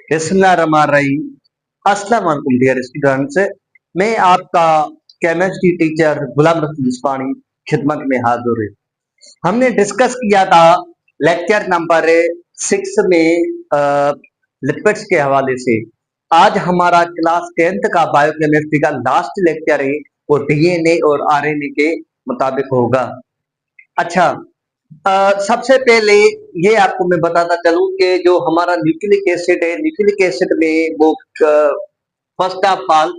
बिस्मिल्लाहिर्रहमानिर्रहीम। अस्सलाम वालेकुम डियर स्टूडेंट्स। मैं आपका केमिस्ट्री टीचर गुलाम रसूल इस्फानी खिदमत में हाजिर हूँ। हमने डिस्कस किया था लेक्चर नंबर 6 में लिपिड्स के हवाले से। आज हमारा क्लास 10th का बायोकेमिस्ट्री का लास्ट लेक्चर है, वो डीएनए और आरएनए के मुताबिक होगा। अच्छा, सबसे पहले ये आपको मैं बताता चलूं कि जो हमारा न्यूक्लिक एसिड है, न्यूक्लिक एसिड में वो first of all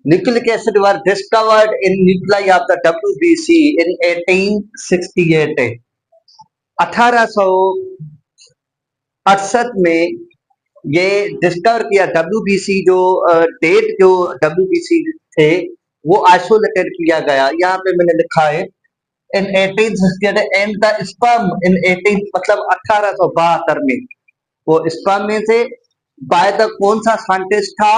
nucleic acid were discovered in nuclei of the WBC in 1868। 1868 में ये डिस्कवर किया डब्ल्यूबीसी। जो डेट जो डब्ल्यूबीसी थे वो आइसोलेटेड किया गया। यहाँ पे मैंने लिखा है इन 1868 एंड द स्पर्म इन 18 मतलब 1872 में वो स्पर्म में से बाय द कौन सा साइंटिस्ट था?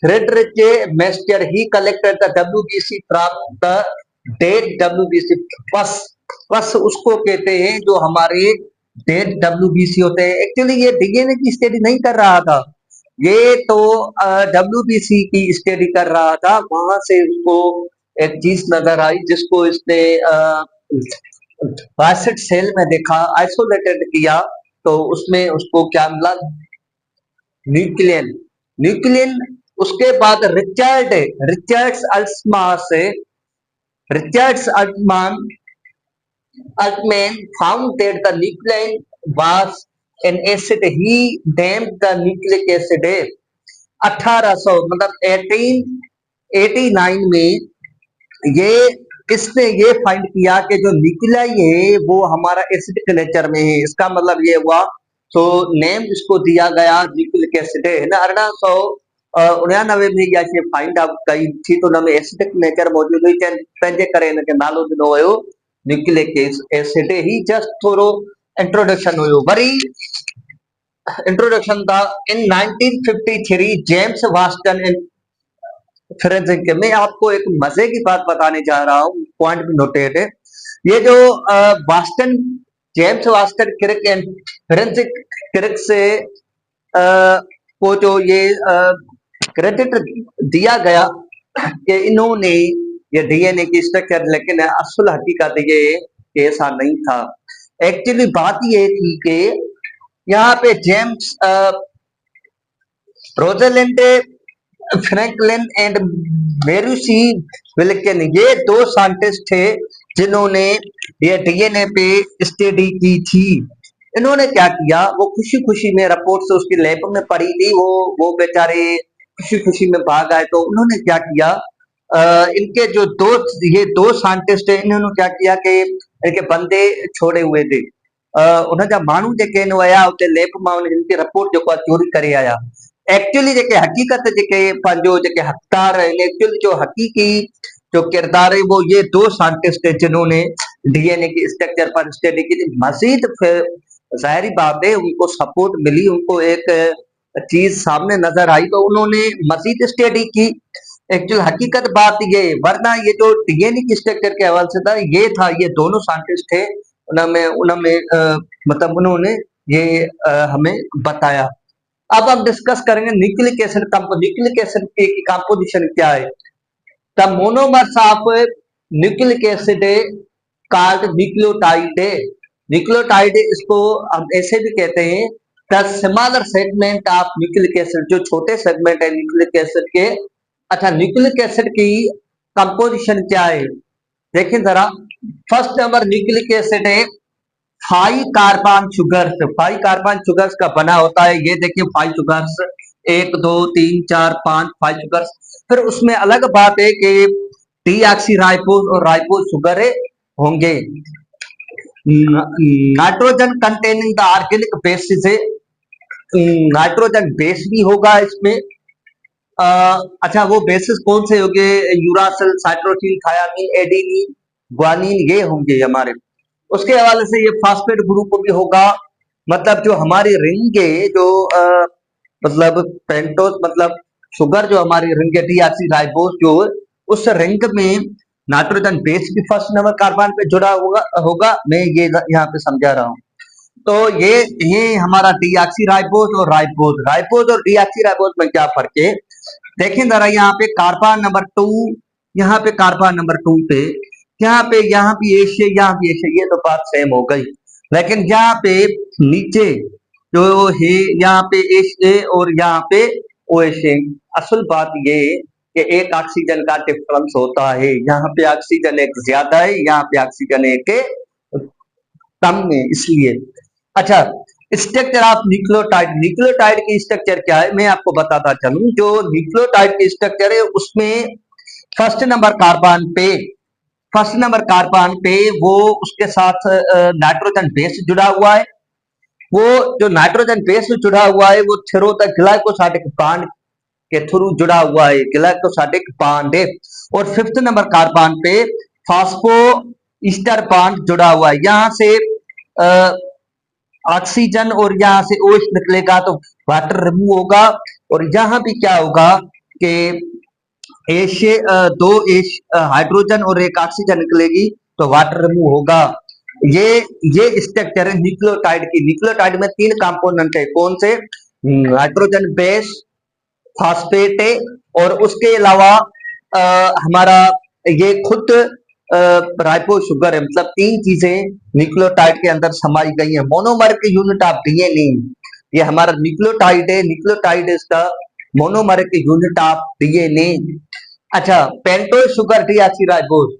Friedrich Miescher. He collected the WBC from the dead WBC pus. Pus उसको कहते हैं जो हमारे डेड डब्ल्यूबीसी होते हैं। एक्चुअली ये डीएनए की स्टडी नहीं कर रहा था, ये तो डब्ल्यूबीसी की स्टडी कर रहा था। वहां से उसको एक चीज नजर आई जिसको इसने वाइसेट सेल में देखा, आइसोलेटेड किया, तो उसमें उसको क्या मिला? न्यूक्लियन। न्यूक्लियन। उसके बाद रिचर्ड्स अल्टमान से Richards Altmann found that the nuclein was an acid. He named the nucleic acid 1800 मतलब 1889 में ये इसने ये फाइंड किया कि जो न्यूक्लियाई है वो हमारा एसिडिक नेचर में है। इसका मतलब ये हुआ, तो नेम इसको दिया गया न्यूक्लिक एसिड है ना। 1899 में ये फाइंड आउट कई थी, तो उनमें एसिडिक नेचर मौजूद हुई। पंहिंजे करे इनके नालो ॾिनो हुयो न्यूक्लिक एसिड। ही जस्ट थोरो इंट्रोडक्शन हुयो। वरी इंट्रोडक्शन था इन 1953 जेम्स वास्टन इन फ्रेंसिक। मैं आपको एक मजे की बात बताने जा रहा हूँ, पॉइंट भी नोटेड है। ये जो वास्टन जेम्स वास्टन क्रिक एंड फ्रेंसिक क्रिक से को जो ये क्रेडिट दिया गया कि इन्होंने ये डीएनए की स्ट्रक्चर, लेकिन असल हकीकत ये ऐसा नहीं था। एक्चुअली बात ये थी कि यहाँ पे जेम्स रोजरलैंड फ्रैंकलिन एंड मेरूसी विल्किन, ये दो साइंटिस्ट थे जिन्होंने ये डीएनए पे स्टडी की थी। इन्होंने क्या किया, वो खुशी खुशी में रिपोर्ट से उसकी लैब में पड़ी थी, वो बेचारे खुशी खुशी में भाग आए। तो उन्होंने क्या किया, इनके जो ये दो साइंटिस्ट है, इन्होंने क्या किया कि इनके बंदे छोड़े हुए थे। उनजा माण्हू जेके आहिनि वया उते लैब मां इनकी रिपोर्ट जेको आहे चोरी करे आया। एक्चुअली जेके हकीकत जेके पंहिंजो जेके हक़दार आहिनि, एक्चुअली जो हकीकी जो किरदार है वो ये दो साइंटिस्ट है जिन्होंने डीएनए की स्ट्रक्चर पर स्टडी की थी। मजीद जाहिर बात है उनको सपोर्ट मिली, उनको एक चीज सामने नजर आई तो उन्होंने मजीद स्टडी की। एक्चुअल हकीकत बात ये, वरना ये जो डीएनए की स्ट्रक्चर के हवाले से था, ये था ये दोनों साइंटिस्ट थे, उनमें मतलब उन्होंने ये हमें बताया। अब हम डिस्कस करेंगे न्यूक्लिक एसिड। न्यूक्लिक एसिड की कंपोजिशन क्या है? The monomers of nucleic acid called nucleotide. Nucleotide इसको हम ऐसे भी कहते हैं the smaller segment of nucleic acid, जो छोटे सेगमेंट है न्यूक्लिक एसिड के। अच्छा, न्यूक्लिक एसिड की कंपोजिशन क्या है देखिए जरा। फर्स्ट नंबर न्यूक्लिक एसिड है 5 कार्बन शुगर्स। 5 कार्बन शुगर्स का बना होता है। ये देखिए 5 शुगर्स, 1 2 3 4 5 5 शुगर्स। फिर उसमें अलग बात है कि डीऑक्सीराइबोस और राइबोस शुगर होंगे। Nitrogen containing the organic basis है, नाइट्रोजन बेस भी होगा इसमें। अच्छा, वो बेसिस कौन से होंगे? Uracil, cytosine, thiamine, adenine, guanine, ये होंगे हमारे। उसके हवाले से ये फास्फेट ग्रुप भी होगा। मतलब जो हमारी रिंग है, जो मतलब पेंटोस मतलब शुगर जो हमारी रिंग है डीऑक्सीराइबोस, जो उस रिंग में नाइट्रोजन बेस भी फर्स्ट नंबर कार्बन पे जुड़ा होगा। मैं ये यहाँ पे समझा रहा हूँ। तो ये हमारा डीऑक्सी राइबोज और राइबोज, राइबोज और डीऑक्सी राइबोज में क्या फर्क है? देखें जरा, यहाँ पे कार्बन नंबर 2, यहाँ पे कार्बन नंबर 2 पे, यहाँ भी एशिया, यहाँ भी एशिया, ये तो बात सेम हो गई। लेकिन यहाँ पे नीचे जो है, यहाँ पे एशिया और यहाँ पे ओएसए। असल बात ये है कि एक ऑक्सीजन का डिफरेंस होता है, यहाँ पे ऑक्सीजन एक ज्यादा है, यहाँ पे ऑक्सीजन एक कम में, इसलिए। अच्छा, स्ट्रक्चर ऑफ न्यूक्लियोटाइड, न्यूक्लियोटाइड की स्ट्रक्चर क्या है मैं आपको बताता चलूं। जो न्यूक्लियोटाइड की स्ट्रक्चर है उसमें फर्स्ट नंबर कार्बन पे, फर्स्ट नंबर कार्बन पे वो उसके साथ नाइट्रोजन बेस जुड़ा हुआ है। वो जो नाइट्रोजन बेस जुड़ा हुआ है वो थ्रू द ग्लाइकोसाइडिक बॉन्ड के थ्रू जुड़ा हुआ है, ग्लाइकोसाइडिक बॉन्ड है। और फिफ्थ नंबर कार्बन पे फास्फो ईस्टर बॉन्ड जुड़ा हुआ है। यहाँ से ऑक्सीजन और यहाँ से OH निकलेगा तो वाटर रिमूव होगा। और यहाँ भी क्या होगा कि दो एश हाइड्रोजन और एक ऑक्सीजन निकलेगी तो वाटर रिमूव होगा। ये ये स्ट्रक्चर है न्यूक्लियोटाइड की। न्यूक्लियोटाइड में 3 कंपोनेंट है, कौन से? नाइट्रोजन बेस, फास्फेट है, और उसके अलावा हमारा ये खुद राइबो शुगर है। मतलब 3 चीजें न्यूक्लियोटाइड के अंदर समाई गई है। मोनोमर की यूनिट ऑफ डीएनए, ये हमारा न्यूक्लियोटाइड है। न्यूक्लियोटाइड इज द मोनोमर की यूनिट ऑफ डीएनए। अच्छा, पेंटोज शुगर डीऑक्सीराइबोज।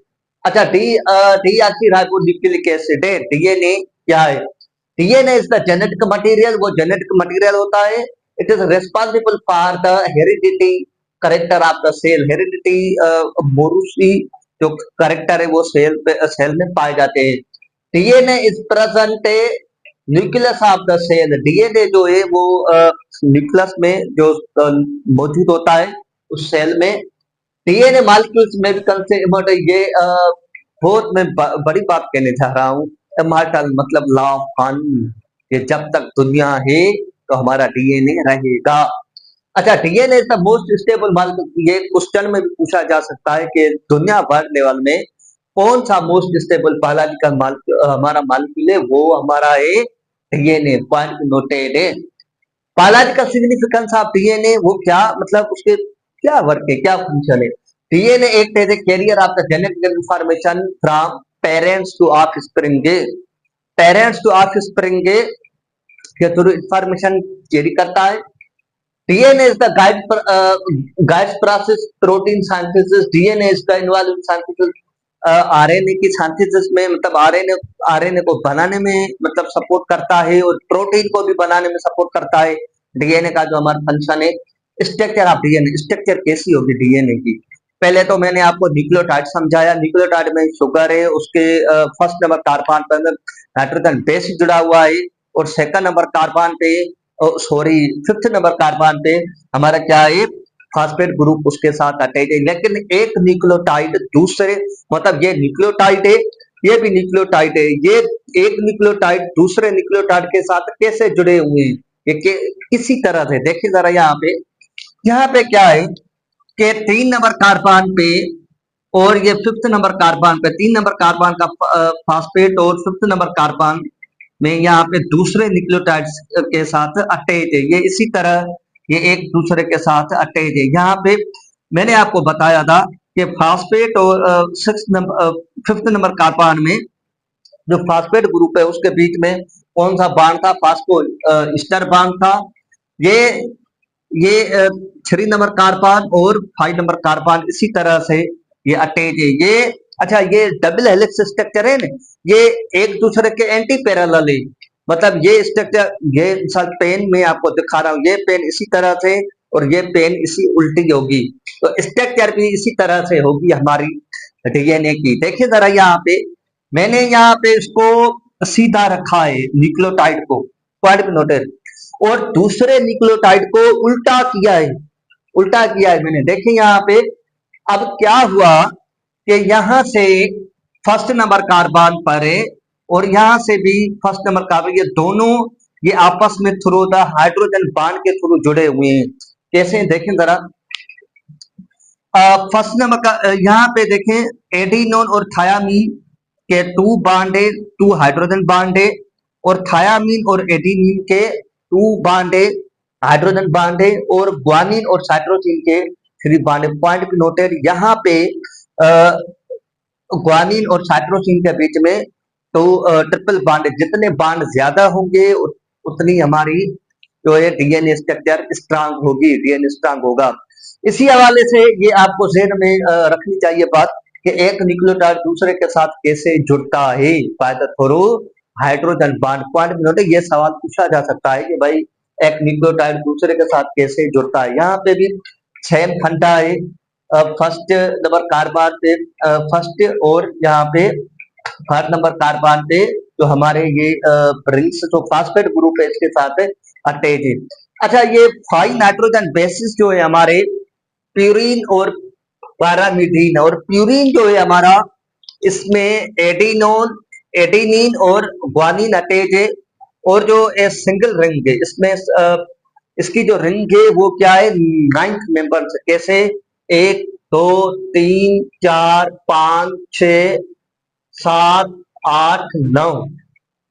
अच्छा, डीऑक्सीराइबोज न्यूक्लिक एसिड है। डीएनए क्या है? DNA is the genetic material, वो जेनेटिक मटेरियल होता है। It is responsible for the heredity character of the cell. Heredity मोरूसी जो करेक्टर है वो सेल में पाए जाते हैं। DNA is present nucleus of the cell. DNA जो है वो न्यूक्लियस में जो मौजूद होता है उस सेल में। डीएनए मॉलिक्यूल्स में भी कंसेप्ट, ये बहुत मैं बड़ी बात कहने जा रहा हूँ। इमॉर्टल मतलब लॉ ऑफ कानून, ये जब तक दुनिया है तो हमारा डीएनए रहेगा। अच्छा, DNA is the most stable molecule. ये क्वेश्चन में भी पूछा जा सकता है कि दुनिया भर लेवल में कौन सा मोस्ट स्टेबल बायोलॉजिकल हमारा मॉलिक्यूल है? वो हमारा है डीएनए। पॉइंट नोटेड है। बायोलॉजिकल सिग्निफिकेंस ऑफ डीएनए, वो क्या मतलब उसके क्या वर्क है, क्या फंक्शन है? DNA act as a carrier of the genetic information from parents to offspring. Parents to offspring के थ्रू इंफॉर्मेशन कैरी करता है। DNA is the guide process protein synthesis. DNA is the involve in synthesis RNA की synthesis में, मतलब RNA को बनाने में मतलब सपोर्ट करता है, और प्रोटीन को भी बनाने में सपोर्ट करता है। डीएनए का जो हमारा फंक्शन है। स्ट्रक्चर ऑफ डीएनए, स्ट्रक्चर कैसी होगी डीएनए की? पहले तो मैंने आपको न्यूक्लियोटाइड समझाया। न्यूक्लियोटाइड में शुगर है, उसके फर्स्ट नंबर कार्बन पर नाइट्रोजन बेस जुड़ा हुआ है, और सेकंड नंबर कार्बन पे, सॉरी फिफ्थ नंबर कार्बन पे हमारा क्या है? फास्फेट ग्रुप उसके साथ अटैच है। लेकिन एक न्यूक्लियोटाइड दूसरे, मतलब ये न्यूक्लियोटाइड है, ये भी न्यूक्लियोटाइड है, ये एक न्यूक्लियोटाइड दूसरे न्यूक्लियोटाइड के साथ कैसे जुड़े हुए हैं? ये किसी तरह से देखिए जरा, यहाँ पे क्या है कि 3 नंबर कार्बन पे और ये फिफ्थ नंबर कार्बन पे, 3 नंबर कार्बन का फास्फेट और फिफ्थ नंबर कार्बन में यहाँ पे दूसरे न्यूक्लियोटाइड्स के साथ अटैच है। ये इसी तरह ये एक दूसरे के साथ अटैच है। यहाँ पे मैंने आपको बताया था कि फास्फेट और फिफ्थ नंबर कार्बन में जो फास्फेट ग्रुप है उसके बीच में कौन सा बांड था? फास्फो ईस्टर बांड था। ये ये 3 नंबर कार्बन और 5 नंबर कार्बन इसी तरह से ये अटैच है। ये अच्छा, ये डबल हेलिक्स स्ट्रक्चर है ना, ये एक दूसरे के एंटी पैरेलल है। मतलब ये स्ट्रक्चर, ये मिसाल पेन में आपको दिखा रहा हूँ, ये पेन इसी तरह से और ये पेन इसी उल्टी होगी, तो स्ट्रक्चर भी इसी तरह से होगी हमारी डीएनए की। देखिए जरा, यहाँ पे मैंने यहाँ पे इसको सीधा रखा है न्यूक्लियोटाइड को, पॉइंट नोटेड, और दूसरे न्यूक्लियोटाइड को उल्टा किया है, उल्टा किया है मैंने। देखिए यहाँ पे अब क्या हुआ कि यहाँ से फर्स्ट नंबर कार्बन पर है और यहाँ से भी फर्स्ट नंबर कार्बन, ये दोनों ये आपस में थ्रू द हाइड्रोजन बॉन्ड के थ्रू जुड़े हुए हैं। कैसे? देखें जरा, फर्स्ट नंबर का यहाँ पे देखें एडिनोन और थायामीन के 2 बॉन्ड है, 2 हाइड्रोजन बॉन्ड है, और थायामीन और एडेनिन के 2 बांड है, हाइड्रोजन बांड है, और ग्वानिन और साइटोसिन के 3 बांड है। पॉइंट भी नोटेड, यहाँ पे ग्वानिन और साइटोसिन के बीच में तो ट्रिपल बांड है। जितने बांड ज्यादा होंगे उतनी हमारी जो है डीएनए स्ट्रक्चर स्ट्रांग होगी, डीएनए स्ट्रांग होगा। इसी हवाले से ये आपको ज़हन में रखनी चाहिए बात कि एक न्यूक्लियोटाइड दूसरे के साथ कैसे जुड़ता है by the through hydrogen bond. Point में नोट, ये सवाल पूछा जा सकता है कि भाई एक न्यूक्लियोटाइड दूसरे के साथ कैसे जुड़ता है। यहाँ पे भी सेम फंडा है, फर्स्ट नंबर कार्बन पे फर्स्ट, और यहाँ पे थर्ड नंबर कार्बन पे जो हमारे ये रिंग्स जो फास्फेट ग्रुप है इसके साथ अटैच है। अच्छा, ये 5 नाइट्रोजन बेसिस जो है हमारे प्यूरिन और पैरामीडीन, और प्यूरिन जो है हमारा इसमें एडेनिन और ग्वानिन अटैच है, और जो सिंगल रिंग है इसमें इसकी जो रिंग है वो क्या है, 9th मेंबर से। कैसे, 1 2 3 4 5 6 7 8 9,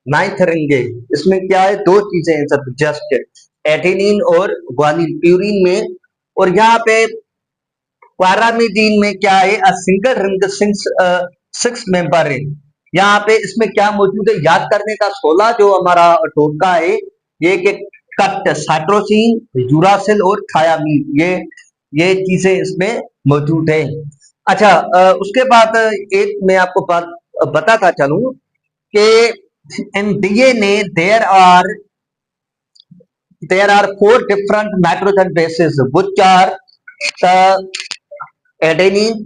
9th रिंग है। इसमें क्या है, 2 चीजें हैं सब, जस्ट एडेनिन और ग्वानिन प्यूरिन में, और यहाँ पे पैरामीडीन में क्या है, सिंगल रिंग 6 मेंबर है। यहाँ पे इसमें क्या मौजूद है, याद करने का 16 जो हमारा टोटका है, ये कि कट, साइटोसिन, यूरासिल और थायामीन, ये चीजें इसमें मौजूद है। अच्छा, उसके बाद एक मैं आपको बात बताता चलूं कि in DNA there are 4 different nitrogen bases which are the adenine,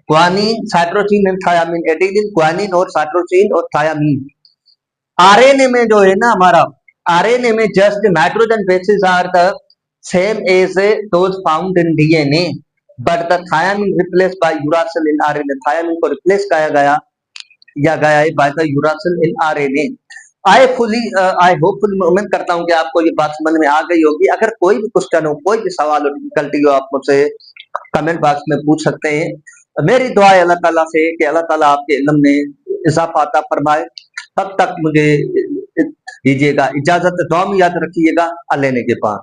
guanine, cytosine and thiamine। adenine, guanine और cytosine और thiamine। आरएनए में जो है ना हमारा, आरएनए में just nitrogen bases are the same as those found in DNA, but the thiamine replace by uracil in RNA. Thiamine को replace किया गया है by the uracil in RNA. I hopefully मैं उम्मीद करता हूं कि आपको ये बात समझ में आ गई होगी। अगर कोई भी क्वेश्चन हो, कोई भी सवाल हो, डिफिकल्टी हो, आप मुझसे कमेंट बॉक्स में पूछ सकते हैं। मेरी दुआ है अल्लाह ताला से कि अल्लाह ताला आपके इल्म में इजाफा अता फरमाए। तब तक मुझे दीजिएगा इजाजत, दुआ में याद रखिएगा। अल्लाह ने के पास।